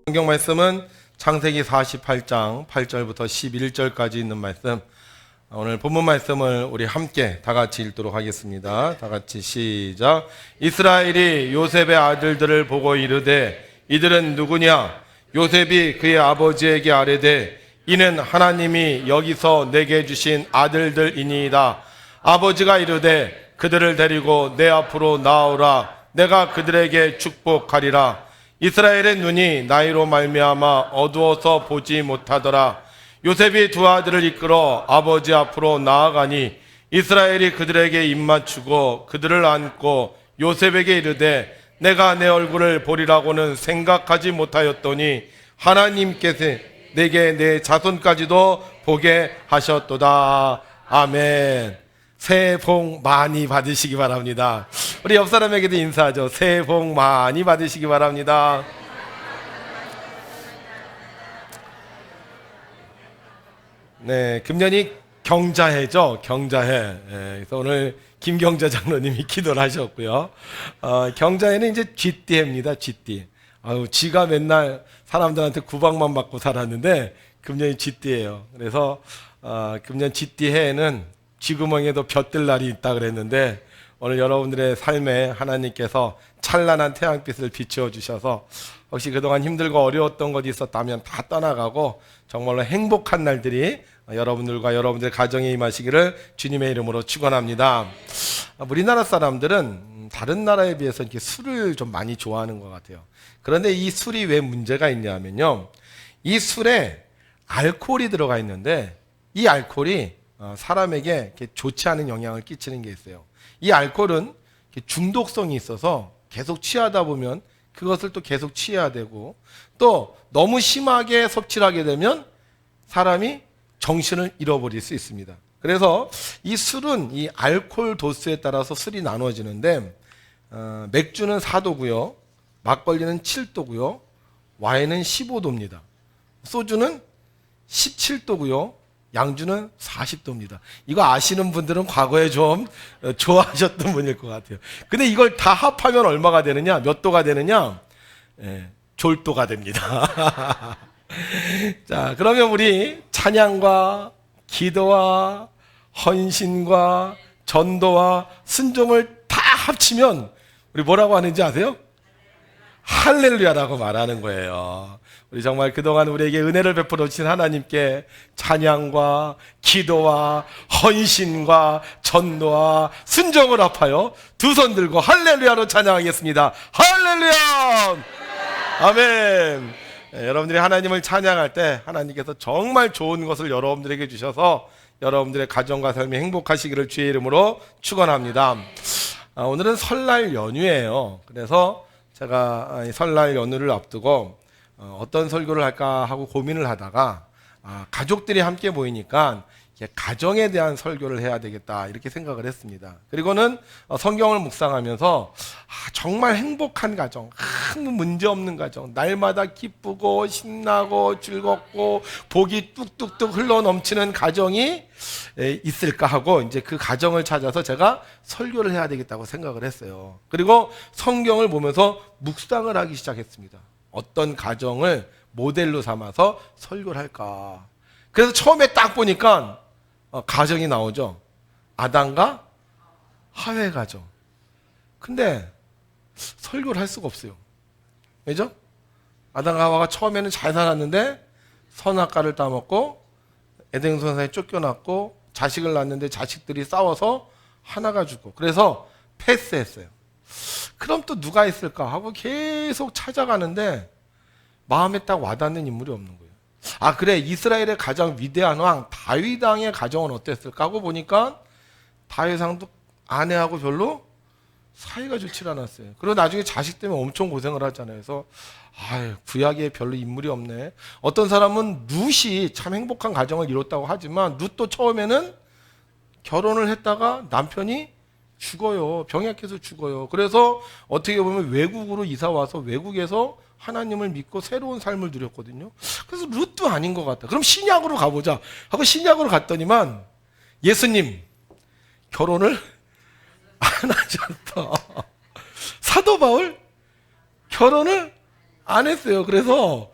성경 말씀은 창세기 48장 8절부터 11절까지 있는 말씀, 오늘 본문 말씀을 우리 함께 다 같이 읽도록 하겠습니다. 다 같이 시작. 이스라엘이 요셉의 아들들을 보고 이르되 이들은 누구냐? 요셉이 그의 아버지에게 아뢰되 이는 하나님이 여기서 내게 주신 아들들이니이다. 아버지가 이르되 그들을 데리고 내 앞으로 나오라. 내가 그들에게 축복하리라. 이스라엘의 눈이 나이로 말미암아 어두워서 보지 못하더라. 요셉이 두 아들을 이끌어 아버지 앞으로 나아가니 이스라엘이 그들에게 입맞추고 그들을 안고 요셉에게 이르되 내가 내 얼굴을 보리라고는 생각하지 못하였더니 하나님께서 내게 내 자손까지도 보게 하셨도다. 아멘. 새해 복 많이 받으시기 바랍니다. 우리 옆 사람에게도 인사하죠. 새해 복 많이 받으시기 바랍니다. 네, 금년이 경자해죠. 경자해. 네, 그래서 오늘 김경자 장로님이 기도를 하셨고요. 경자해는 이제 쥐띠해입니다. 쥐띠. 쥐가 맨날 사람들한테 구박만 받고 살았는데 금년이 쥐띠예요. 그래서 금년 쥐띠해에는 쥐구멍에도 볕들 날이 있다 그랬는데 오늘 여러분들의 삶에 하나님께서 찬란한 태양빛을 비추어 주셔서 혹시 그동안 힘들고 어려웠던 것이 있었다면 다 떠나가고 정말로 행복한 날들이 여러분들과 여러분들의 가정에 임하시기를 주님의 이름으로 축원합니다. 우리나라 사람들은 다른 나라에 비해서 이렇게 술을 좀 많이 좋아하는 것 같아요. 그런데 이 술이 왜 문제가 있냐면요, 이 술에 알코올이 들어가 있는데 이 알코올이 사람에게 이렇게 좋지 않은 영향을 끼치는 게 있어요. 이 알코올은 중독성이 있어서 계속 취하다 보면 그것을 또 계속 취해야 되고, 또 너무 심하게 섭취를 하게 되면 사람이 정신을 잃어버릴 수 있습니다. 그래서 이 술은 이 알코올 도수에 따라서 술이 나눠지는데 맥주는 4도고요, 막걸리는 7도고요, 와인은 15도입니다. 소주는 17도고요, 양주는 40도입니다. 이거 아시는 분들은 과거에 좀 좋아하셨던 분일 것 같아요. 근데 이걸 다 합하면 얼마가 되느냐? 몇 도가 되느냐? 졸도가 됩니다. 자, 그러면 우리 찬양과 기도와 헌신과 전도와 순종을 다 합치면 우리 뭐라고 하는지 아세요? 할렐루야라고 말하는 거예요. 우리 정말 그동안 우리에게 은혜를 베풀어 주신 하나님께 찬양과 기도와 헌신과 전도와 순종을 합하여 두 손 들고 할렐루야로 찬양하겠습니다. 할렐루야! 아멘. 네, 여러분들이 하나님을 찬양할 때 하나님께서 정말 좋은 것을 여러분들에게 주셔서 여러분들의 가정과 삶이 행복하시기를 주의 이름으로 축원합니다. 오늘은 설날 연휴예요. 그래서 제가 설날 연휴를 앞두고 어떤 설교를 할까 하고 고민을 하다가 가족들이 함께 모이니까 가정에 대한 설교를 해야 되겠다 이렇게 생각을 했습니다. 그리고는 성경을 묵상하면서 정말 행복한 가정, 아무 문제 없는 가정, 날마다 기쁘고 신나고 즐겁고 복이 뚝뚝뚝 흘러 넘치는 가정이 있을까 하고 이제 그 가정을 찾아서 제가 설교를 해야 되겠다고 생각을 했어요. 그리고 성경을 보면서 묵상을 하기 시작했습니다. 어떤 가정을 모델로 삼아서 설교를 할까. 그래서 처음에 딱 보니까 가정이 나오죠. 아담과 하회 가정. 근데 설교를 할 수가 없어요. 왜죠? 아담과 하와가 처음에는 잘 살았는데 선악과를 따먹고 에덴 동산에 쫓겨났고 자식을 낳았는데 자식들이 싸워서 하나가 죽고, 그래서 패스했어요. 그럼 또 누가 있을까 하고 계속 찾아가는데 마음에 딱 와닿는 인물이 없는 거예요. 그래, 이스라엘의 가장 위대한 왕 다윗 왕의 가정은 어땠을까 하고 보니까 다윗 왕도 아내하고 별로 사이가 좋지 않았어요. 그리고 나중에 자식 때문에 엄청 고생을 하잖아요. 그래서 구약에 별로 인물이 없네. 어떤 사람은 룻이 참 행복한 가정을 이뤘다고 하지만 룻도 처음에는 결혼을 했다가 남편이 죽어요. 병약해서 죽어요. 그래서 어떻게 보면 외국으로 이사 와서 외국에서 하나님을 믿고 새로운 삶을 누렸거든요. 그래서 룻도 아닌 것 같다. 그럼 신약으로 가보자 하고 신약으로 갔더니만 예수님 결혼을 안 하셨다. 사도 바울 결혼을 안 했어요. 그래서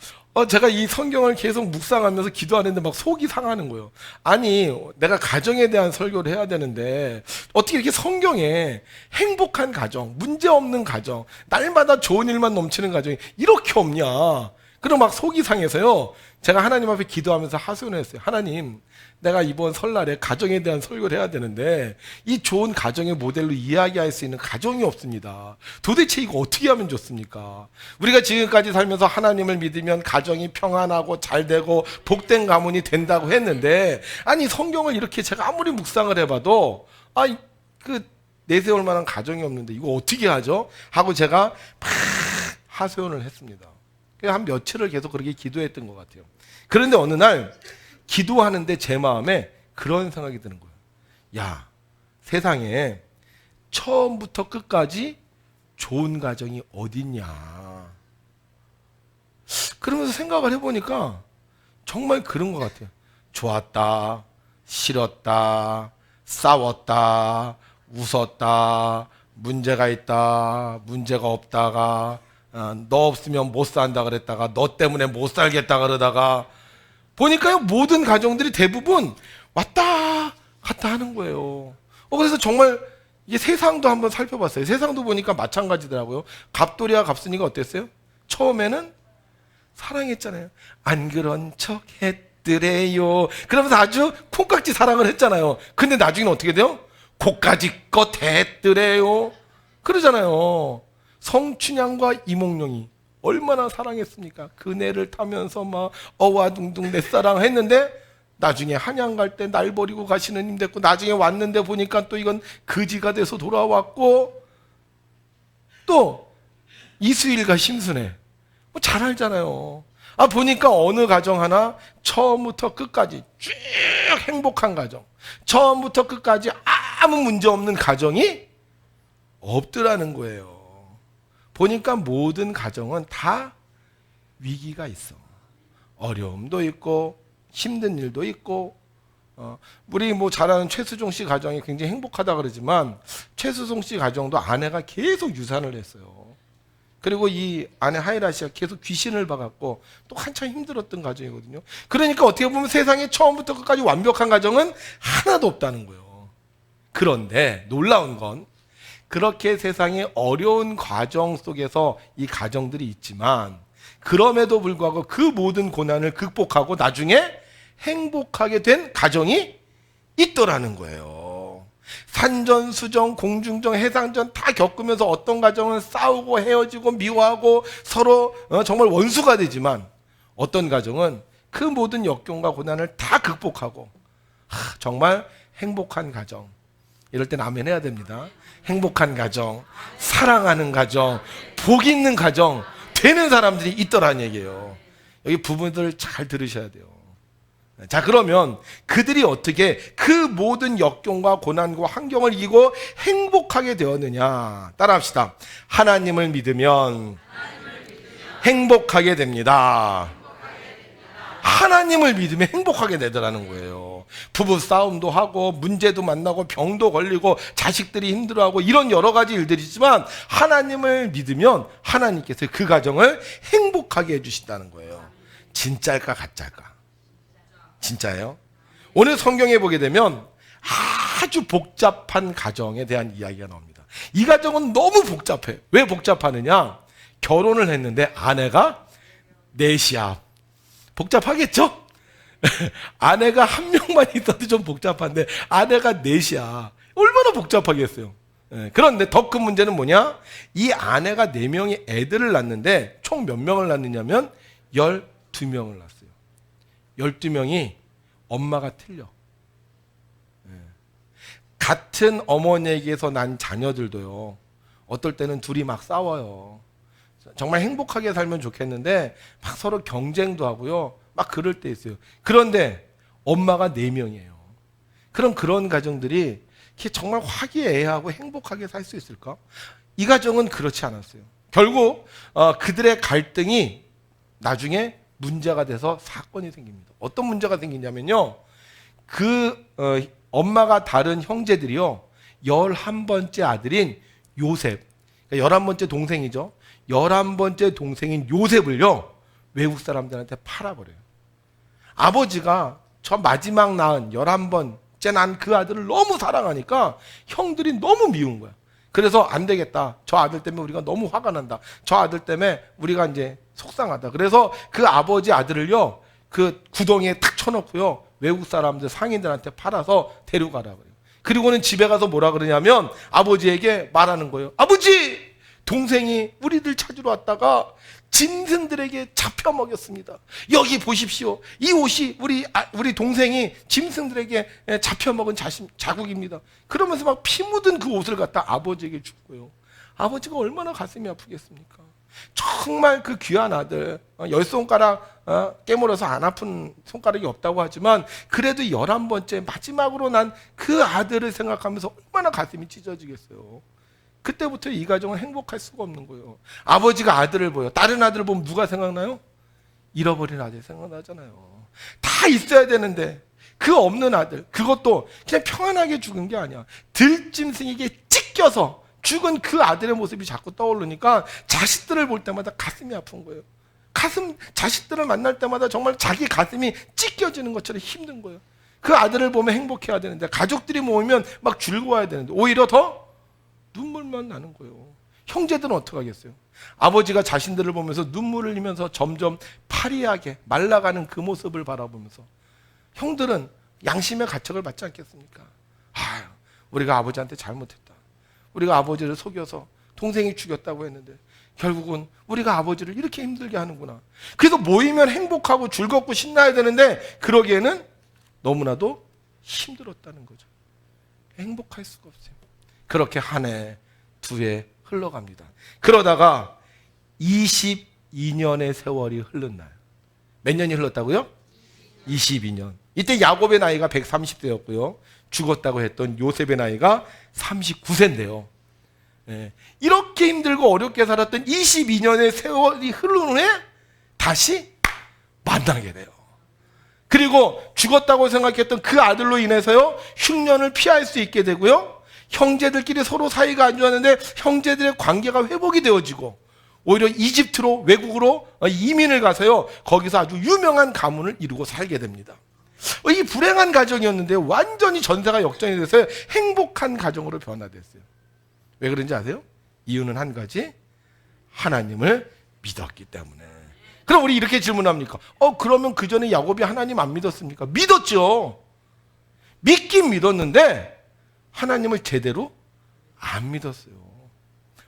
제가 이 성경을 계속 묵상하면서 기도하는데 막 속이 상하는 거예요. 아니 내가 가정에 대한 설교를 해야 되는데 어떻게 이렇게 성경에 행복한 가정, 문제없는 가정, 날마다 좋은 일만 넘치는 가정이 이렇게 없냐. 그럼 막 속이 상해서요, 제가 하나님 앞에 기도하면서 하소연을 했어요. 하나님, 내가 이번 설날에 가정에 대한 설교를 해야 되는데 이 좋은 가정의 모델로 이야기할 수 있는 가정이 없습니다. 도대체 이거 어떻게 하면 좋습니까? 우리가 지금까지 살면서 하나님을 믿으면 가정이 평안하고 잘되고 복된 가문이 된다고 했는데, 아니 성경을 이렇게 제가 아무리 묵상을 해봐도 내세울 만한 가정이 없는데 이거 어떻게 하죠? 하고 제가 막 하소연을 했습니다. 한 며칠을 계속 그렇게 기도했던 것 같아요. 그런데 어느 날 기도하는데 제 마음에 그런 생각이 드는 거예요. 야, 세상에 처음부터 끝까지 좋은 가정이 어딨냐. 그러면서 생각을 해보니까 정말 그런 것 같아요. 좋았다, 싫었다, 싸웠다, 웃었다, 문제가 있다, 문제가 없다가, 너 없으면 못 산다 그랬다가, 너 때문에 못 살겠다 그러다가, 보니까요 모든 가정들이 대부분 왔다 갔다 하는 거예요. 그래서 정말 이게 세상도 한번 살펴봤어요. 세상도 보니까 마찬가지더라고요. 갑돌이와 갑순이가 어땠어요? 처음에는 사랑했잖아요. 안 그런 척 했더래요. 그러면서 아주 콩깍지 사랑을 했잖아요. 근데 나중에는 어떻게 돼요? 고까지껏 했더래요. 그러잖아요. 성춘향과 이몽룡이 얼마나 사랑했습니까? 그네를 타면서 막 어와둥둥 내 사랑 했는데, 나중에 한양 갈 때 날 버리고 가시는 님 됐고, 나중에 왔는데 보니까 또 이건 거지가 돼서 돌아왔고, 또 이수일과 심순애 잘 알잖아요. 보니까 어느 가정 하나 처음부터 끝까지 쭉 행복한 가정, 처음부터 끝까지 아무 문제 없는 가정이 없더라는 거예요. 보니까 모든 가정은 다 위기가 있어. 어려움도 있고 힘든 일도 있고. 우리 잘 아는 최수종 씨 가정이 굉장히 행복하다 그러지만, 최수종 씨 가정도 아내가 계속 유산을 했어요. 그리고 이 아내 하이라 씨가 계속 귀신을 봐갖고 또 한참 힘들었던 가정이거든요. 그러니까 어떻게 보면 세상에 처음부터 끝까지 완벽한 가정은 하나도 없다는 거예요. 그런데 놀라운 건, 그렇게 세상의 어려운 과정 속에서 이 가정들이 있지만, 그럼에도 불구하고 그 모든 고난을 극복하고 나중에 행복하게 된 가정이 있더라는 거예요. 산전수전, 공중전, 해상전 다 겪으면서 어떤 가정은 싸우고 헤어지고 미워하고 서로 정말 원수가 되지만, 어떤 가정은 그 모든 역경과 고난을 다 극복하고 정말 행복한 가정. 이럴 땐 아멘 해야 됩니다. 행복한 가정, 사랑하는 가정, 복 있는 가정 되는 사람들이 있더라는 얘기예요. 여기 부부들 잘 들으셔야 돼요. 자, 그러면 그들이 어떻게 그 모든 역경과 고난과 환경을 이기고 행복하게 되었느냐? 따라합시다. 하나님을 믿으면 행복하게 됩니다. 하나님을 믿으면 행복하게 되더라는 거예요. 부부 싸움도 하고 문제도 만나고 병도 걸리고 자식들이 힘들어하고 이런 여러 가지 일들이지만, 하나님을 믿으면 하나님께서 그 가정을 행복하게 해주신다는 거예요. 진짜일까 가짜일까? 진짜예요. 오늘 성경에 보게 되면 아주 복잡한 가정에 대한 이야기가 나옵니다. 이 가정은 너무 복잡해. 왜 복잡하느냐? 결혼을 했는데 아내가 넷이야. 복잡하겠죠? 아내가 한 명만 있어도 좀 복잡한데 아내가 넷이야. 얼마나 복잡하겠어요. 그런데 더 큰 문제는 뭐냐? 이 아내가 4명의 애들을 낳는데 총 몇 명을 낳느냐면 12명을 낳았어요. 12명이 엄마가 틀려. 같은 어머니에게서 난 자녀들도요, 어떨 때는 둘이 막 싸워요. 정말 행복하게 살면 좋겠는데 막 서로 경쟁도 하고요, 막 그럴 때 있어요. 그런데 엄마가 4명이에요. 그럼 그런 가정들이 정말 화기애애하고 행복하게 살 수 있을까? 이 가정은 그렇지 않았어요. 결국 그들의 갈등이 나중에 문제가 돼서 사건이 생깁니다. 어떤 문제가 생기냐면요, 엄마가 다른 형제들이요, 11번째 아들인 요셉, 그러니까 11번째 동생이죠. 11번째 동생인 요셉을요, 외국 사람들한테 팔아버려요. 아버지가 저 마지막 낳은 11번째 난 그 아들을 너무 사랑하니까 형들이 너무 미운 거야. 그래서 안 되겠다. 저 아들 때문에 우리가 너무 화가 난다. 저 아들 때문에 우리가 이제 속상하다. 그래서 그 아버지 아들을요, 그 구덩이에 탁 쳐놓고요, 외국 사람들 상인들한테 팔아서 데려가라 그래요. 그리고는 집에 가서 뭐라 그러냐면 아버지에게 말하는 거예요. 아버지! 동생이 우리들 찾으러 왔다가 짐승들에게 잡혀 먹였습니다. 여기 보십시오. 이 옷이 우리 동생이 짐승들에게 잡혀 먹은 자국입니다. 그러면서 막 피 묻은 그 옷을 갖다 아버지에게 줬고요. 아버지가 얼마나 가슴이 아프겠습니까? 정말 그 귀한 아들, 10손가락 깨물어서 안 아픈 손가락이 없다고 하지만 그래도 11번째 마지막으로 난 그 아들을 생각하면서 얼마나 가슴이 찢어지겠어요. 그때부터 이 가정은 행복할 수가 없는 거예요. 아버지가 아들을 보여. 다른 아들을 보면 누가 생각나요? 잃어버린 아들 생각나잖아요. 다 있어야 되는데 그 없는 아들, 그것도 그냥 평안하게 죽은 게 아니야. 들짐승에게 찢겨서 죽은 그 아들의 모습이 자꾸 떠오르니까 자식들을 볼 때마다 가슴이 아픈 거예요. 자식들을 만날 때마다 정말 자기 가슴이 찢겨지는 것처럼 힘든 거예요. 그 아들을 보면 행복해야 되는데, 가족들이 모이면 막 즐거워야 되는데 오히려 더 눈물만 나는 거예요. 형제들은 어떻게 하겠어요? 아버지가 자신들을 보면서 눈물을 흘리면서 점점 파리하게 말라가는 그 모습을 바라보면서 형들은 양심의 가책을 받지 않겠습니까? 우리가 아버지한테 잘못했다. 우리가 아버지를 속여서 동생이 죽였다고 했는데 결국은 우리가 아버지를 이렇게 힘들게 하는구나. 그래서 모이면 행복하고 즐겁고 신나야 되는데 그러기에는 너무나도 힘들었다는 거죠. 행복할 수가 없어요. 그렇게 한 해, 두 해 흘러갑니다. 그러다가 22년의 세월이 흐른 날. 몇 년이 흘렀다고요? 22년. 이때 야곱의 나이가 130세였고요. 죽었다고 했던 요셉의 나이가 39세인데요. 이렇게 힘들고 어렵게 살았던 22년의 세월이 흐른 후에 다시 만나게 돼요. 그리고 죽었다고 생각했던 그 아들로 인해서요, 흉년을 피할 수 있게 되고요, 형제들끼리 서로 사이가 안 좋았는데 형제들의 관계가 회복이 되어지고 오히려 이집트로, 외국으로 이민을 가서요, 거기서 아주 유명한 가문을 이루고 살게 됩니다. 이 불행한 가정이었는데 완전히 전세가 역전이 돼서 행복한 가정으로 변화됐어요. 왜 그런지 아세요? 이유는 한 가지, 하나님을 믿었기 때문에. 그럼 우리 이렇게 질문합니까? 그러면 그 전에 야곱이 하나님 안 믿었습니까? 믿었죠. 믿긴 믿었는데 하나님을 제대로 안 믿었어요.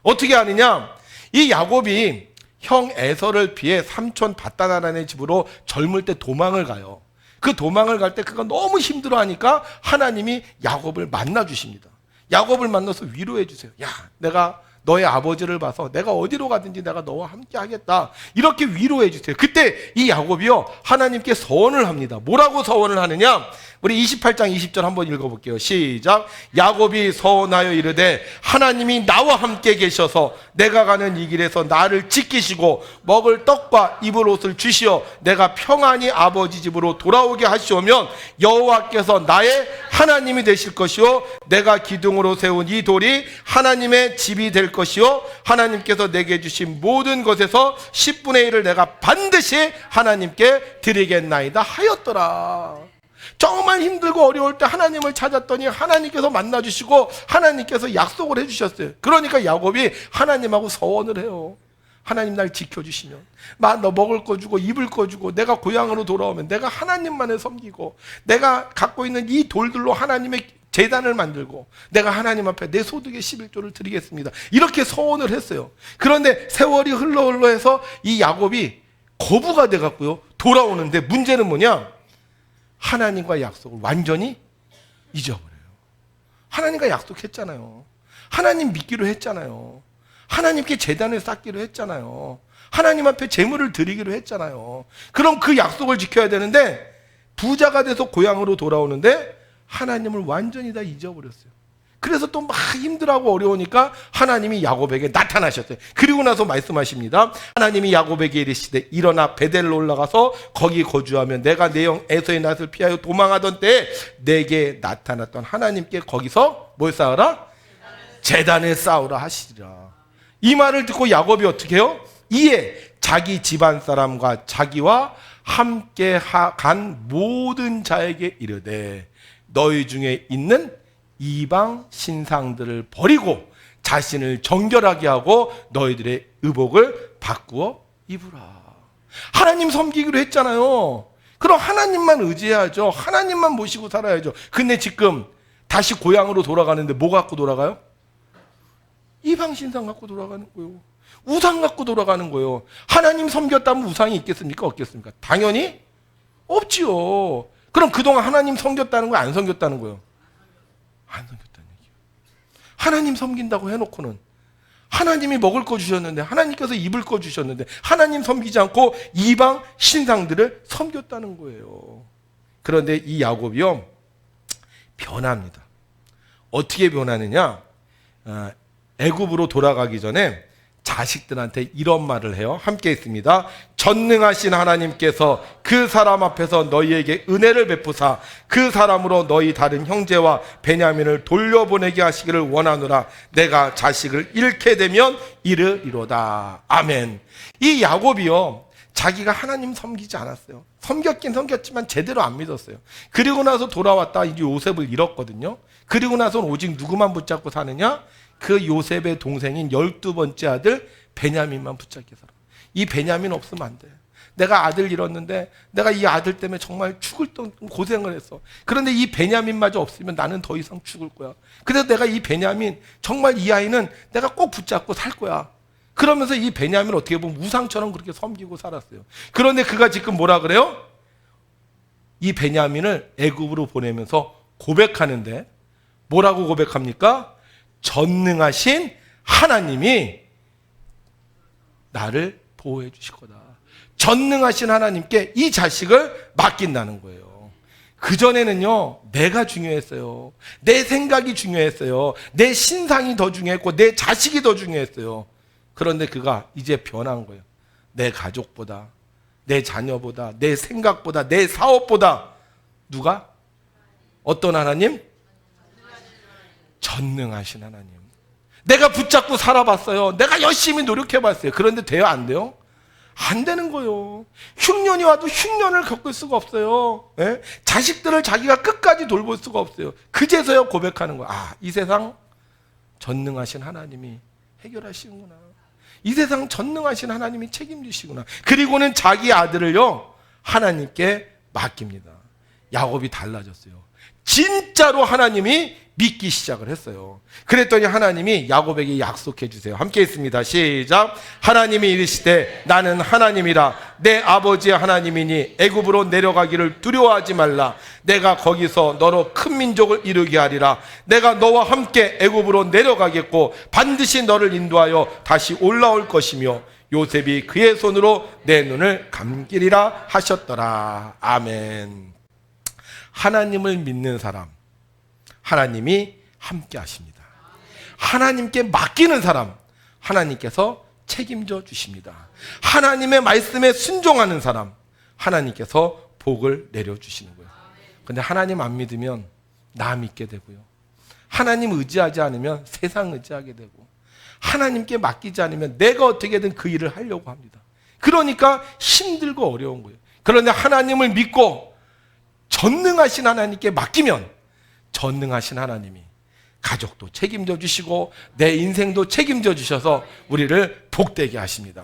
어떻게 아느냐? 이 야곱이 형 에서를 피해 삼촌 밧다나란의 집으로 젊을 때 도망을 가요. 그 도망을 갈 때 그가 너무 힘들어하니까 하나님이 야곱을 만나 주십니다. 야곱을 만나서 위로해 주세요. 야, 내가 너의 아버지를 봐서 내가 어디로 가든지 내가 너와 함께 하겠다. 이렇게 위로해 주세요. 그때 이 야곱이요, 하나님께 서원을 합니다. 뭐라고 서원을 하느냐? 우리 28장 20절 한번 읽어볼게요. 시작. 야곱이 서원하여 이르되 하나님이 나와 함께 계셔서 내가 가는 이 길에서 나를 지키시고 먹을 떡과 입을 옷을 주시어 내가 평안히 아버지 집으로 돌아오게 하시오면 여호와께서 나의 하나님이 되실 것이요 내가 기둥으로 세운 이 돌이 하나님의 집이 될 것이요 하나님께서 내게 주신 모든 것에서 10분의 1을 내가 반드시 하나님께 드리겠나이다 하였더라. 정말 힘들고 어려울 때 하나님을 찾았더니 하나님께서 만나주시고 하나님께서 약속을 해주셨어요. 그러니까 야곱이 하나님하고 서원을 해요. 하나님 날 지켜주시면 너 먹을 거 주고 입을 거 주고 내가 고향으로 돌아오면 내가 하나님만을 섬기고 내가 갖고 있는 이 돌들로 하나님의 제단을 만들고 내가 하나님 앞에 내 소득의 11조를 드리겠습니다. 이렇게 서원을 했어요. 그런데 세월이 흘러 해서 이 야곱이 거부가 돼갖고요 돌아오는데 문제는 뭐냐? 하나님과의 약속을 완전히 잊어버려요. 하나님과 약속했잖아요. 하나님 믿기로 했잖아요. 하나님께 제단을 쌓기로 했잖아요. 하나님 앞에 제물을 드리기로 했잖아요. 그럼 그 약속을 지켜야 되는데 부자가 돼서 고향으로 돌아오는데 하나님을 완전히 다 잊어버렸어요. 그래서 또 막 힘들하고 어려우니까 하나님이 야곱에게 나타나셨어요. 그리고 나서 말씀하십니다. 하나님이 야곱에게 이르시되 일어나 베델로 올라가서 거기 거주하며 내가 내 형 에서의 낯을 피하여 도망하던 때에 내게 나타났던 하나님께 거기서 뭘 쌓으라? 제단을 쌓으라 하시리라. 이 말을 듣고 야곱이 어떻게 해요? 이에 자기 집안 사람과 자기와 함께 간 모든 자에게 이르되 너희 중에 있는 이방 신상들을 버리고 자신을 정결하게 하고 너희들의 의복을 바꾸어 입으라. 하나님 섬기기로 했잖아요. 그럼 하나님만 의지해야죠. 하나님만 모시고 살아야죠. 근데 지금 다시 고향으로 돌아가는데 뭐 갖고 돌아가요? 이방 신상 갖고 돌아가는 거예요. 우상 갖고 돌아가는 거예요. 하나님 섬겼다면 우상이 있겠습니까? 없겠습니까? 당연히 없지요. 그럼 그동안 하나님 섬겼다는 거예요? 안 섬겼다는 거예요? 안 섬겼다는 얘기예요. 하나님 섬긴다고 해놓고는 하나님이 먹을 거 주셨는데, 하나님께서 입을 거 주셨는데 하나님 섬기지 않고 이방 신상들을 섬겼다는 거예요. 그런데 이 야곱이요 변합니다. 어떻게 변하느냐? 애굽으로 돌아가기 전에 자식들한테 이런 말을 해요. 함께 있습니다. 전능하신 하나님께서 그 사람 앞에서 너희에게 은혜를 베푸사 그 사람으로 너희 다른 형제와 베냐민을 돌려보내게 하시기를 원하노라. 내가 자식을 잃게 되면 이르리로다. 아멘. 이 야곱이요 자기가 하나님 섬기지 않았어요. 섬겼긴 섬겼지만 제대로 안 믿었어요. 그리고 나서 돌아왔다 이제 요셉을 잃었거든요. 그리고 나서는 오직 누구만 붙잡고 사느냐? 그 요셉의 동생인 12번째 아들 베냐민만 붙잡게 살아. 이 베냐민 없으면 안 돼. 내가 아들 잃었는데 내가 이 아들 때문에 정말 죽을 돈 고생을 했어. 그런데 이 베냐민마저 없으면 나는 더 이상 죽을 거야. 그래서 내가 이 베냐민 정말 이 아이는 내가 꼭 붙잡고 살 거야. 그러면서 이 베냐민을 어떻게 보면 우상처럼 그렇게 섬기고 살았어요. 그런데 그가 지금 뭐라 그래요? 이 베냐민을 애굽으로 보내면서 고백하는데 뭐라고 고백합니까? 전능하신 하나님이 나를 보호해 주실 거다. 전능하신 하나님께 이 자식을 맡긴다는 거예요. 그전에는요 내가 중요했어요. 내 생각이 중요했어요. 내 신상이 더 중요했고 내 자식이 더 중요했어요. 그런데 그가 이제 변한 거예요. 내 가족보다, 내 자녀보다, 내 생각보다, 내 사업보다 누가? 어떤 하나님? 전능하신 하나님. 내가 붙잡고 살아봤어요. 내가 열심히 노력해봤어요. 그런데 돼요? 안 돼요? 안 되는 거예요. 흉년이 와도 흉년을 겪을 수가 없어요. 예? 자식들을 자기가 끝까지 돌볼 수가 없어요. 그제서야 고백하는 거야. 아, 이 세상 전능하신 하나님이 해결하시는구나. 이 세상 전능하신 하나님이 책임지시구나. 그리고는 자기 아들을요 하나님께 맡깁니다. 야곱이 달라졌어요. 진짜로 하나님이 믿기 시작을 했어요. 그랬더니 하나님이 야곱에게 약속해 주세요. 함께 있습니다. 시작. 하나님이 이르시되 나는 하나님이라 내 아버지의 하나님이니 애굽으로 내려가기를 두려워하지 말라. 내가 거기서 너로 큰 민족을 이루게 하리라. 내가 너와 함께 애굽으로 내려가겠고 반드시 너를 인도하여 다시 올라올 것이며 요셉이 그의 손으로 내 눈을 감기리라 하셨더라. 아멘. 하나님을 믿는 사람 하나님이 함께 하십니다. 하나님께 맡기는 사람 하나님께서 책임져 주십니다. 하나님의 말씀에 순종하는 사람 하나님께서 복을 내려주시는 거예요. 그런데 하나님 안 믿으면 나 믿게 되고요. 하나님 의지하지 않으면 세상 의지하게 되고 하나님께 맡기지 않으면 내가 어떻게든 그 일을 하려고 합니다. 그러니까 힘들고 어려운 거예요. 그런데 하나님을 믿고 전능하신 하나님께 맡기면 전능하신 하나님이 가족도 책임져 주시고 내 인생도 책임져 주셔서 우리를 복되게 하십니다.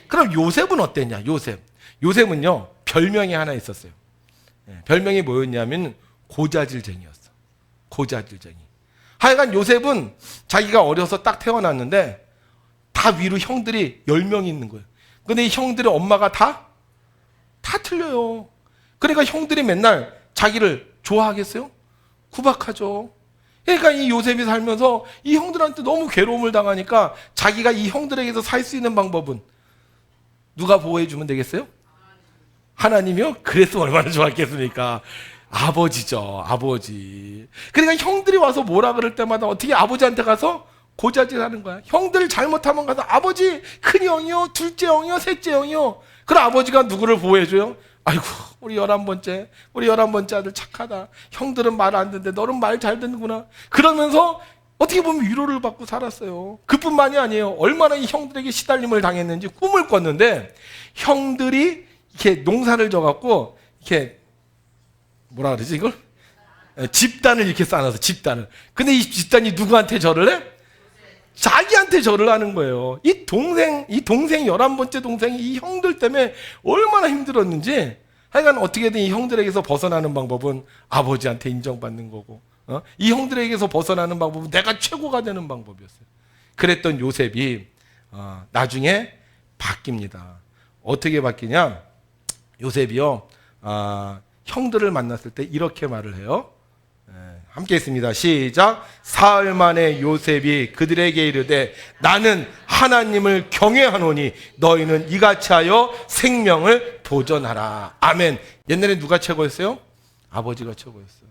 그럼 요셉은 어땠냐? 요셉은요 별명이 하나 있었어요. 별명이 뭐였냐면 고자질쟁이였어. 고자질쟁이. 하여간 요셉은 자기가 어려서 딱 태어났는데 다 위로 형들이 10명이 있는 거예요. 근데 이 형들의 엄마가 다 틀려요. 그러니까 형들이 맨날 자기를 좋아하겠어요? 구박하죠. 그러니까 이 요셉이 살면서 이 형들한테 너무 괴로움을 당하니까 자기가 이 형들에게서 살 수 있는 방법은 누가 보호해 주면 되겠어요? 하나님이요? 그랬으면 얼마나 좋았겠습니까? 아버지죠, 아버지. 그러니까 형들이 와서 뭐라 그럴 때마다 어떻게 아버지한테 가서 고자질하는 거야. 형들 잘못하면 가서 아버지, 큰 형이요, 둘째 형이요, 셋째 형이요. 그럼 아버지가 누구를 보호해줘요? 아이고, 우리 11번째 아들 착하다. 형들은 말 안 듣는데 너는 말 잘 듣는구나. 그러면서 어떻게 보면 위로를 받고 살았어요. 그뿐만이 아니에요. 얼마나 이 형들에게 시달림을 당했는지 꿈을 꿨는데, 형들이 이렇게 농사를 져갖고 이렇게 뭐라 그러지 이걸? 집단을 이렇게 쌓아서 집단을. 근데 이 집단이 누구한테 절을 해? 자기한테 절을 하는 거예요. 이 동생 11번째 동생이 이 형들 때문에 얼마나 힘들었는지. 하여간 어떻게든 이 형들에게서 벗어나는 방법은 아버지한테 인정받는 거고, 이 형들에게서 벗어나는 방법은 내가 최고가 되는 방법이었어요. 그랬던 요셉이 나중에 바뀝니다. 어떻게 바뀌냐? 요셉이요, 형들을 만났을 때 이렇게 말을 해요. 함께 있습니다. 시작. 사흘 만에 요셉이 그들에게 이르되 나는 하나님을 경외하노니 너희는 이같이 하여 생명을 보존하라. 아멘. 옛날에 누가 최고였어요? 아버지가 최고였어요.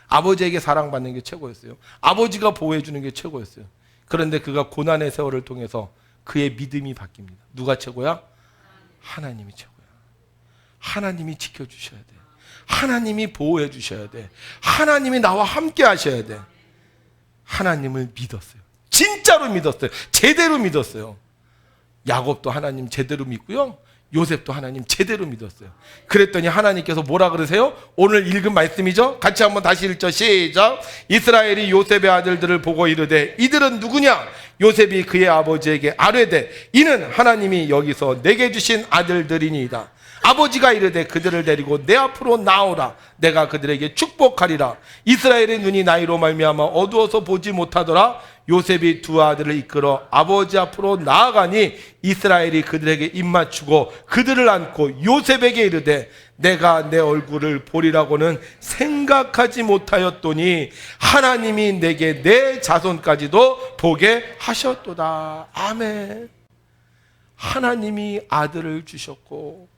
아버지에게 사랑받는 게 최고였어요. 아버지가 보호해주는 게 최고였어요. 그런데 그가 고난의 세월을 통해서 그의 믿음이 바뀝니다. 누가 최고야? 하나님이 최고야. 하나님이 지켜주셔야 돼. 하나님이 보호해 주셔야 돼. 하나님이 나와 함께 하셔야 돼. 하나님을 믿었어요. 진짜로 믿었어요. 제대로 믿었어요. 야곱도 하나님 제대로 믿고요, 요셉도 하나님 제대로 믿었어요. 그랬더니 하나님께서 뭐라 그러세요? 오늘 읽은 말씀이죠. 같이 한번 다시 읽죠. 시작. 이스라엘이 요셉의 아들들을 보고 이르되 이들은 누구냐? 요셉이 그의 아버지에게 아뢰되 이는 하나님이 여기서 내게 주신 아들들이니이다. 아버지가 이르되 그들을 데리고 내 앞으로 나오라. 내가 그들에게 축복하리라. 이스라엘의 눈이 나이로 말미암아 어두워서 보지 못하더라. 요셉이 두 아들을 이끌어 아버지 앞으로 나아가니 이스라엘이 그들에게 입맞추고 그들을 안고 요셉에게 이르되 내가 내 얼굴을 보리라고는 생각하지 못하였더니 하나님이 내게 내 자손까지도 보게 하셨도다. 아멘. 하나님이 아들을 주셨고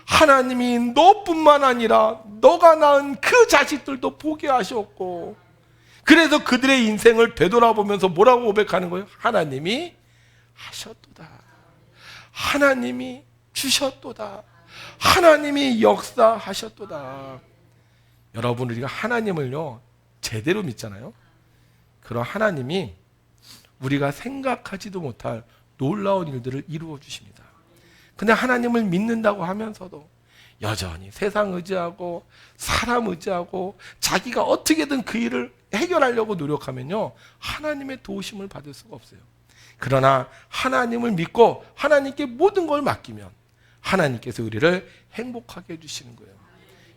하나님이 너뿐만 아니라 너가 낳은 그 자식들도 보게 하셨고, 그래서 그들의 인생을 되돌아보면서 뭐라고 고백하는 거예요? 하나님이 하셨도다. 하나님이 주셨도다. 하나님이 역사하셨도다. 여러분, 우리가 하나님을요 제대로 믿잖아요. 그런 하나님이 우리가 생각하지도 못할 놀라운 일들을 이루어 주십니다. 근데 하나님을 믿는다고 하면서도 여전히 세상 의지하고 사람 의지하고 자기가 어떻게든 그 일을 해결하려고 노력하면요 하나님의 도우심을 받을 수가 없어요. 그러나 하나님을 믿고 하나님께 모든 걸 맡기면 하나님께서 우리를 행복하게 해주시는 거예요.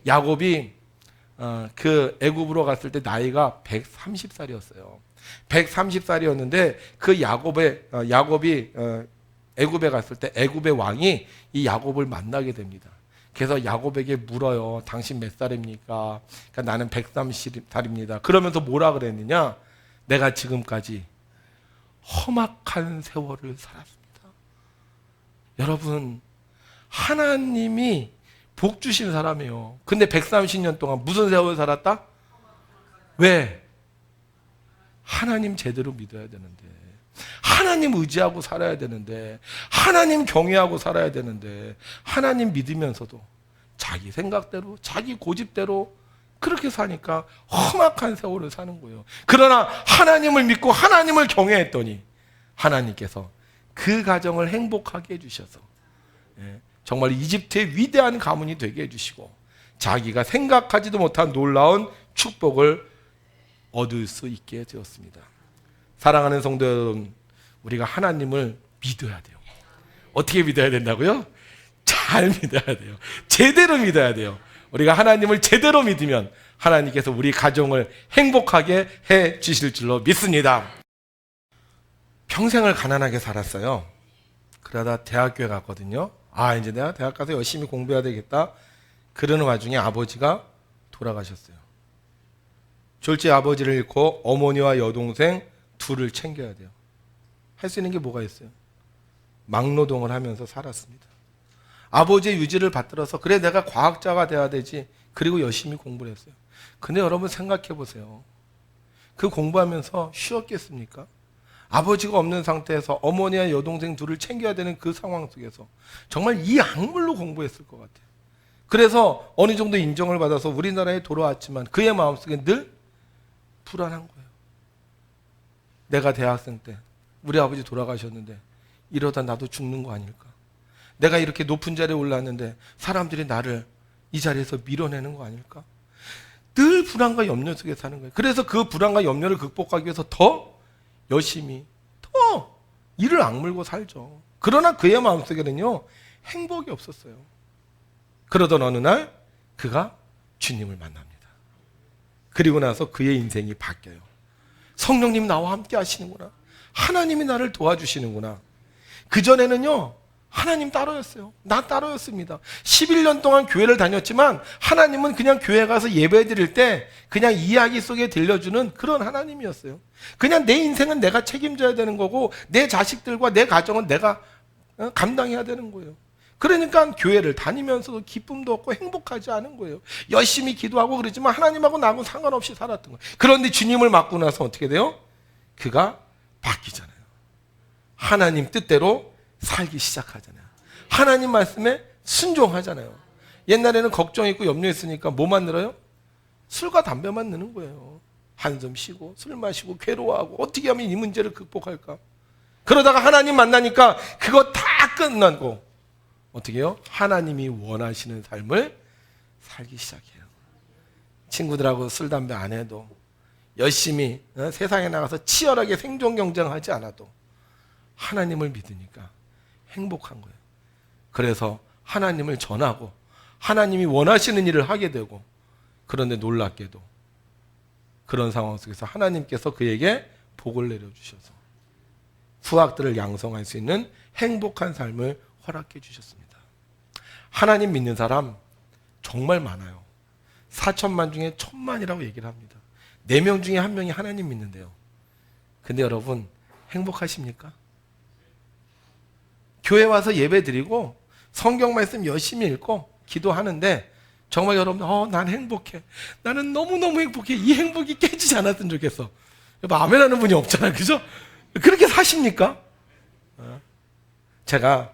야곱이 그 애굽으로 갔을 때 나이가 130살이었어요. 130살이었는데 그 야곱이 애굽에 갔을 때 애굽의 왕이 이 야곱을 만나게 됩니다. 그래서 야곱에게 물어요. 당신 몇 살입니까? 그러니까 나는 130살입니다. 그러면서 뭐라 그랬느냐? 내가 지금까지 험악한 세월을 살았습니다. 여러분, 하나님이 복 주신 사람이에요. 근데 130년 동안 무슨 세월을 살았다? 왜? 하나님 제대로 믿어야 되는데, 하나님 의지하고 살아야 되는데, 하나님 경외하고 살아야 되는데, 하나님 믿으면서도 자기 생각대로 자기 고집대로 그렇게 사니까 험악한 세월을 사는 거예요. 그러나 하나님을 믿고 하나님을 경외했더니 하나님께서 그 가정을 행복하게 해주셔서 정말 이집트의 위대한 가문이 되게 해주시고 자기가 생각하지도 못한 놀라운 축복을 얻을 수 있게 되었습니다. 사랑하는 성도 여러분, 우리가 하나님을 믿어야 돼요. 어떻게 믿어야 된다고요? 잘 믿어야 돼요. 제대로 믿어야 돼요. 우리가 하나님을 제대로 믿으면 하나님께서 우리 가정을 행복하게 해 주실 줄로 믿습니다. 평생을 가난하게 살았어요. 그러다 대학교에 갔거든요. 이제 내가 대학 가서 열심히 공부해야 되겠다. 그러는 와중에 아버지가 돌아가셨어요. 졸지 아버지를 잃고 어머니와 여동생 둘을 챙겨야 돼요. 할 수 있는 게 뭐가 있어요? 막노동을 하면서 살았습니다. 아버지의 유지를 받들어서 그래 내가 과학자가 돼야 되지. 그리고 열심히 공부를 했어요. 근데 여러분 생각해 보세요. 그 공부하면서 쉬었겠습니까? 아버지가 없는 상태에서 어머니와 여동생 둘을 챙겨야 되는 그 상황 속에서 정말 이 악물로 공부했을 것 같아요. 그래서 어느 정도 인정을 받아서 우리나라에 돌아왔지만 그의 마음속에 늘 불안한 거예요. 내가 대학생 때 우리 아버지 돌아가셨는데 이러다 나도 죽는 거 아닐까? 내가 이렇게 높은 자리에 올랐는데 사람들이 나를 이 자리에서 밀어내는 거 아닐까? 늘 불안과 염려 속에 사는 거예요. 그래서 그 불안과 염려를 극복하기 위해서 더 열심히 더 이를 악물고 살죠. 그러나 그의 마음속에는요 행복이 없었어요. 그러던 어느 날 그가 주님을 만납니다. 그리고 나서 그의 인생이 바뀌어요. 성령님 나와 함께 하시는구나. 하나님이 나를 도와주시는구나. 그전에는요 하나님 따로였어요. 나 따로였습니다. 11년 동안 교회를 다녔지만 하나님은 그냥 교회 가서 예배 드릴 때 그냥 이야기 속에 들려주는 그런 하나님이었어요. 그냥 내 인생은 내가 책임져야 되는 거고 내 자식들과 내 가정은 내가 감당해야 되는 거예요. 그러니까 교회를 다니면서도 기쁨도 없고 행복하지 않은 거예요. 열심히 기도하고 그러지만 하나님하고 나하고 상관없이 살았던 거예요. 그런데 주님을 맞고 나서 어떻게 돼요? 그가 바뀌잖아요. 하나님 뜻대로 살기 시작하잖아요. 하나님 말씀에 순종하잖아요. 옛날에는 걱정했고 염려했으니까 뭐만 늘어요? 술과 담배만 느는 거예요. 한숨 쉬고 술 마시고 괴로워하고 어떻게 하면 이 문제를 극복할까? 그러다가 하나님 만나니까 그거 다 끝나고 어떻게 해요? 하나님이 원하시는 삶을 살기 시작해요. 친구들하고 술 담배 안 해도 열심히 세상에 나가서 치열하게 생존 경쟁하지 않아도 하나님을 믿으니까 행복한 거예요. 그래서 하나님을 전하고 하나님이 원하시는 일을 하게 되고 그런데 놀랍게도 그런 상황 속에서 하나님께서 그에게 복을 내려주셔서 후학들을 양성할 수 있는 행복한 삶을 허락해 주셨습니다. 하나님 믿는 사람 정말 많아요. 4천만 중에 1,000만이라고 얘기를 합니다. 4명 중에 1명이 하나님 믿는데요. 근데 여러분 행복하십니까? 교회 와서 예배 드리고 성경 말씀 열심히 읽고 기도하는데 정말 여러분 난 행복해. 나는 너무너무 행복해. 이 행복이 깨지지 않았으면 좋겠어. 아멘 하는 분이 없잖아요. 그죠? 그렇게 사십니까? 제가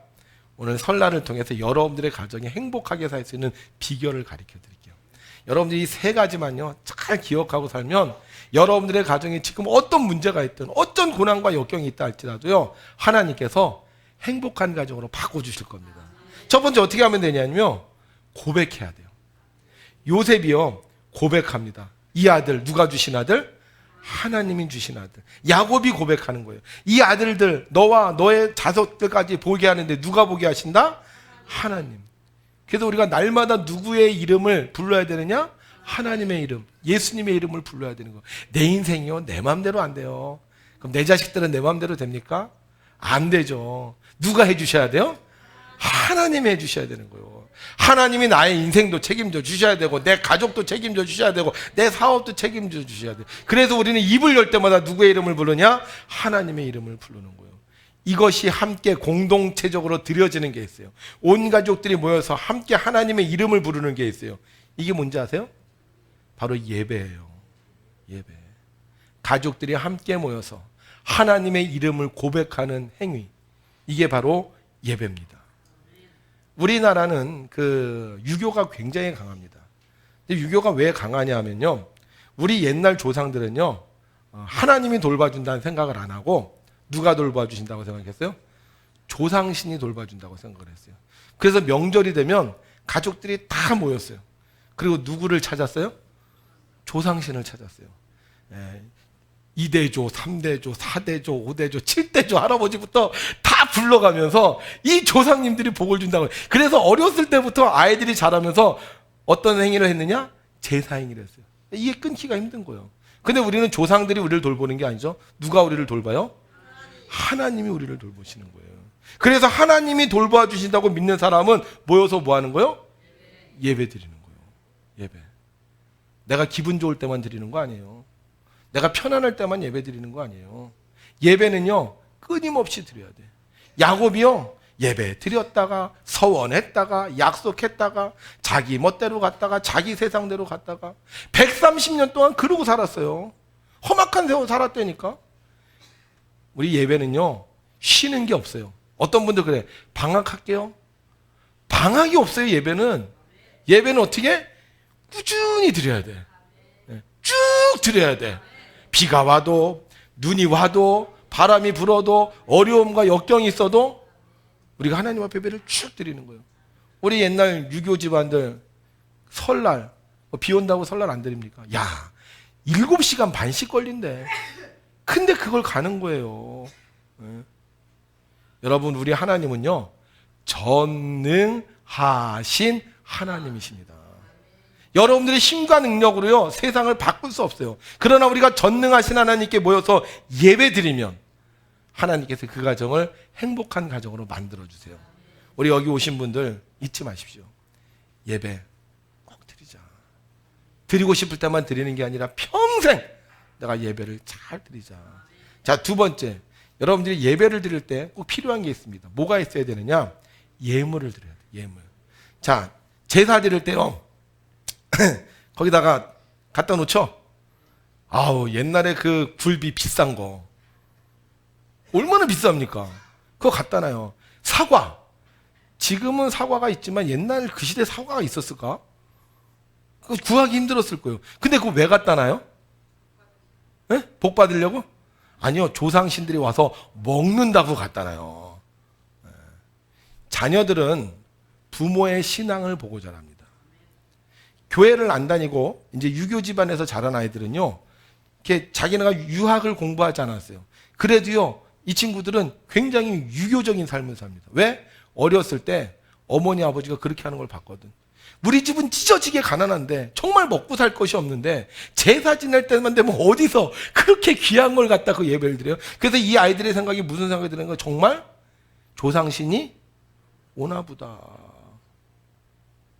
오늘 설날을 통해서 여러분들의 가정이 행복하게 살 수 있는 비결을 가르쳐 드릴게요. 여러분들이 이 3가지만요 잘 기억하고 살면 여러분들의 가정에 지금 어떤 문제가 있든 어떤 고난과 역경이 있다 할지라도요 하나님께서 행복한 가정으로 바꿔주실 겁니다. 첫 번째 어떻게 하면 되냐면요 고백해야 돼요. 요셉이요 고백합니다. 이 아들 누가 주신 아들? 하나님이 주신 아들. 야곱이 고백하는 거예요. 이 아들들 너와 너의 자손들까지 보게 하는데 누가 보게 하신다? 하나님. 그래서 우리가 날마다 누구의 이름을 불러야 되느냐? 하나님의 이름, 예수님의 이름을 불러야 되는 거예요. 내 인생이요 내 마음대로 안 돼요. 그럼 내 자식들은 내 마음대로 됩니까? 안 되죠. 누가 해주셔야 돼요? 하나님이 해주셔야 되는 거예요. 하나님이 나의 인생도 책임져 주셔야 되고 내 가족도 책임져 주셔야 되고 내 사업도 책임져 주셔야 돼요. 그래서 우리는 입을 열 때마다 누구의 이름을 부르냐? 하나님의 이름을 부르는 거예요. 이것이 함께 공동체적으로 드려지는 게 있어요. 온 가족들이 모여서 함께 하나님의 이름을 부르는 게 있어요. 이게 뭔지 아세요? 바로 예배예요. 예배. 가족들이 함께 모여서 하나님의 이름을 고백하는 행위. 이게 바로 예배입니다. 우리나라는 그 유교가 굉장히 강합니다. 근데 유교가 왜 강하냐 하면요. 우리 옛날 조상들은요. 하나님이 돌봐준다는 생각을 안 하고 누가 돌봐주신다고 생각했어요? 조상신이 돌봐준다고 생각을 했어요. 그래서 명절이 되면 가족들이 다 모였어요. 그리고 누구를 찾았어요? 조상신을 찾았어요. 2대조, 3대조, 4대조, 5대조, 7대조 할아버지부터 다 불러가면서 이 조상님들이 복을 준다고. 그래서 어렸을 때부터 아이들이 자라면서 어떤 행위를 했느냐? 제사 행위를 했어요. 이게 끊기가 힘든 거예요. 근데 우리는 조상들이 우리를 돌보는 게 아니죠. 누가 우리를 돌봐요? 하나님이 우리를 돌보시는 거예요. 그래서 하나님이 돌봐 주신다고 믿는 사람은 모여서 뭐 하는 거예요? 예배 드리는 거예요. 예배. 내가 기분 좋을 때만 드리는 거 아니에요. 내가 편안할 때만 예배 드리는 거 아니에요. 예배는요 끊임없이 드려야 돼. 야곱이요 예배 드렸다가 서원했다가 약속했다가 자기 멋대로 갔다가 자기 세상대로 갔다가 130년 동안 그러고 살았어요. 험악한 세월 살았다니까. 우리 예배는요, 쉬는 게 없어요. 어떤 분들 그래, 방학할게요. 방학이 없어요. 예배는 어떻게? 꾸준히 드려야 돼. 쭉 드려야 돼. 비가 와도 눈이 와도 바람이 불어도 어려움과 역경이 있어도 우리가 하나님 앞에 예배를 쭉 드리는 거예요. 우리 옛날 유교 집안들 설날 비 온다고 설날 안 드립니까? 야, 7시간 반씩 걸린대. 근데 그걸 가는 거예요. 여러분, 우리 하나님은요, 전능하신 하나님이십니다. 여러분들의 힘과 능력으로요, 세상을 바꿀 수 없어요. 그러나 우리가 전능하신 하나님께 모여서 예배드리면 하나님께서 그 가정을 행복한 가정으로 만들어주세요. 우리 여기 오신 분들 잊지 마십시오. 예배 꼭 드리자. 드리고 싶을 때만 드리는 게 아니라 평생 내가 예배를 잘 드리자. 자, 두 번째, 여러분들이 예배를 드릴 때 꼭 필요한 게 있습니다. 뭐가 있어야 되느냐? 예물을 드려야 돼요. 예물. 자, 제사 드릴 때요, 거기다가 갖다 놓죠? 아우, 옛날에 그 굴비 비싼 거 얼마나 비쌉니까? 그거 갖다 놔요. 사과, 지금은 사과가 있지만 옛날 그 시대에 사과가 있었을까? 그거 구하기 힘들었을 거예요. 근데 그거 왜 갖다 놔요? 네? 복 받으려고? 아니요, 조상신들이 와서 먹는다고 갖다 놔요. 자녀들은 부모의 신앙을 보고 자랍니다. 교회를 안 다니고 이제 유교 집안에서 자란 아이들은요, 이렇게 자기네가 유학을 공부하지 않았어요. 그래도요, 이 친구들은 굉장히 유교적인 삶을 삽니다. 왜? 어렸을 때 어머니 아버지가 그렇게 하는 걸 봤거든. 우리 집은 찢어지게 가난한데 정말 먹고 살 것이 없는데 제사 지낼 때만 되면 어디서 그렇게 귀한 걸 갖다 그 예배를 드려요? 그래서 이 아이들의 생각이 무슨 생각이 드는 거예요? 정말 조상신이 오나 보다.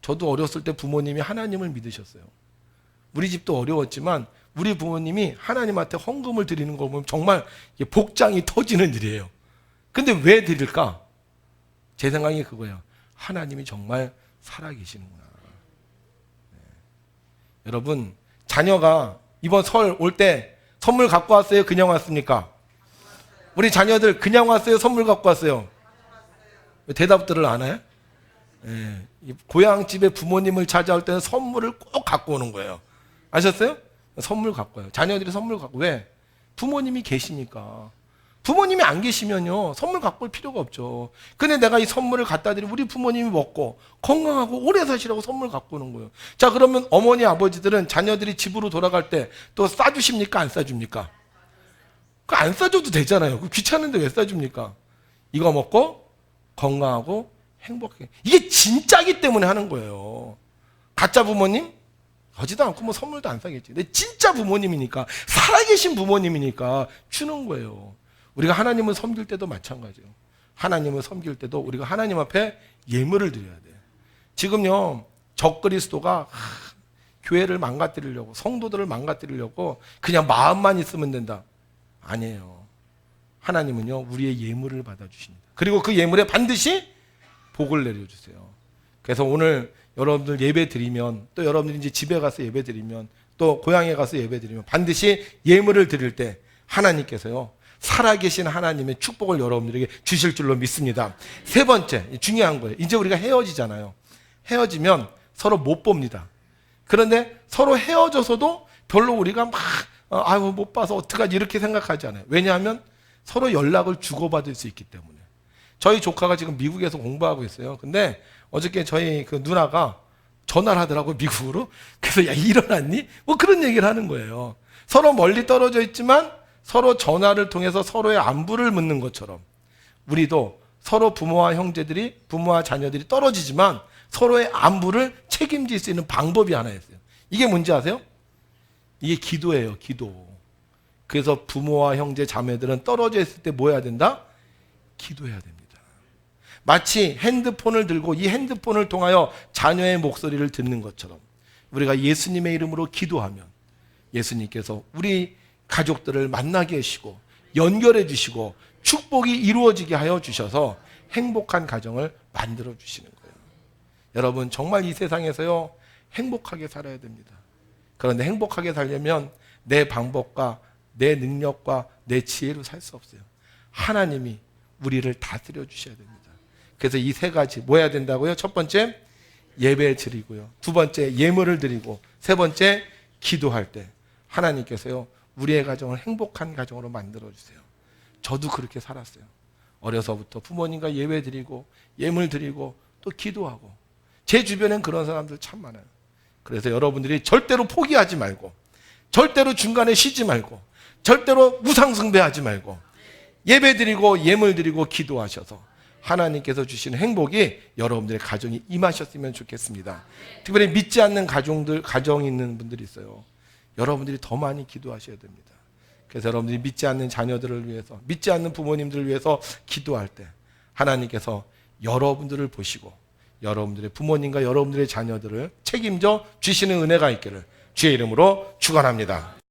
저도 어렸을 때 부모님이 하나님을 믿으셨어요. 우리 집도 어려웠지만 우리 부모님이 하나님한테 헌금을 드리는 걸 보면 정말 복장이 터지는 일이에요. 근데 왜 드릴까? 제 생각이 그거예요. 하나님이 정말 살아계시는구나. 네. 여러분, 자녀가 이번 설 올 때 선물 갖고 왔어요? 그냥 왔습니까? 우리 자녀들 그냥 왔어요? 선물 갖고 왔어요? 왜 대답들을 안 해요? 네. 고향집에 부모님을 찾아올 때는 선물을 꼭 갖고 오는 거예요. 아셨어요? 선물 갖고 와요. 자녀들이 선물 갖고. 왜? 부모님이 계시니까. 부모님이 안 계시면요, 선물 갖고 올 필요가 없죠. 근데 내가 이 선물을 갖다 드리면 우리 부모님이 먹고 건강하고 오래 사시라고 선물 갖고 오는 거예요. 자, 그러면 어머니 아버지들은 자녀들이 집으로 돌아갈 때 또 싸주십니까? 안 싸줍니까? 안 싸줘도 되잖아요. 귀찮은데 왜 싸줍니까? 이거 먹고 건강하고 행복해. 이게 진짜기 때문에 하는 거예요. 가짜 부모님? 하지도 않고 뭐 선물도 안 사겠지. 근데 진짜 부모님이니까, 살아계신 부모님이니까 주는 거예요. 우리가 하나님을 섬길 때도 마찬가지예요. 하나님을 섬길 때도 우리가 하나님 앞에 예물을 드려야 돼. 지금요, 적그리스도가 교회를 망가뜨리려고, 성도들을 망가뜨리려고 그냥 마음만 있으면 된다. 아니에요. 하나님은요, 우리의 예물을 받아주십니다. 그리고 그 예물에 반드시 복을 내려주세요. 그래서 오늘 여러분들 예배 드리면, 또 여러분들이 이제 집에 가서 예배 드리면, 또 고향에 가서 예배 드리면 반드시 예물을 드릴 때 하나님께서요, 살아계신 하나님의 축복을 여러분들에게 주실 줄로 믿습니다. 세 번째, 중요한 거예요. 이제 우리가 헤어지잖아요. 헤어지면 서로 못 봅니다. 그런데 서로 헤어져서도 별로 우리가 막 아유 못 봐서 어떡하지 이렇게 생각하지 않아요. 왜냐하면 서로 연락을 주고받을 수 있기 때문에. 저희 조카가 지금 미국에서 공부하고 있어요. 근데 어저께 저희 그 누나가 전화를 하더라고요, 미국으로. 그래서 야, 일어났니? 뭐 그런 얘기를 하는 거예요. 서로 멀리 떨어져 있지만 서로 전화를 통해서 서로의 안부를 묻는 것처럼 우리도 서로 부모와 형제들이, 부모와 자녀들이 떨어지지만 서로의 안부를 책임질 수 있는 방법이 하나 있어요. 이게 뭔지 아세요? 이게 기도예요, 기도. 그래서 부모와 형제, 자매들은 떨어져 있을 때 뭐 해야 된다? 기도해야 됩니다. 마치 핸드폰을 들고 이 핸드폰을 통하여 자녀의 목소리를 듣는 것처럼 우리가 예수님의 이름으로 기도하면 예수님께서 우리 가족들을 만나게 하시고 연결해 주시고 축복이 이루어지게 하여 주셔서 행복한 가정을 만들어 주시는 거예요. 여러분 정말 이 세상에서요 행복하게 살아야 됩니다. 그런데 행복하게 살려면 내 방법과 내 능력과 내 지혜로 살 수 없어요. 하나님이 우리를 다스려 주셔야 됩니다. 그래서 이 세 가지 뭐 해야 된다고요? 첫 번째 예배 드리고요. 두 번째 예물을 드리고, 세 번째 기도할 때 하나님께서요 우리의 가정을 행복한 가정으로 만들어 주세요. 저도 그렇게 살았어요. 어려서부터 부모님과 예배 드리고 예물 드리고 또 기도하고, 제 주변엔 그런 사람들 참 많아요. 그래서 여러분들이 절대로 포기하지 말고, 절대로 중간에 쉬지 말고, 절대로 우상숭배하지 말고 예배 드리고 예물 드리고 기도하셔서 하나님께서 주시는 행복이 여러분들의 가정이 임하셨으면 좋겠습니다. 특별히 믿지 않는 가정이 있는 분들이 있어요. 여러분들이 더 많이 기도하셔야 됩니다. 그래서 여러분들이 믿지 않는 자녀들을 위해서, 믿지 않는 부모님들을 위해서 기도할 때 하나님께서 여러분들을 보시고 여러분들의 부모님과 여러분들의 자녀들을 책임져 주시는 은혜가 있기를 주의 이름으로 축원합니다.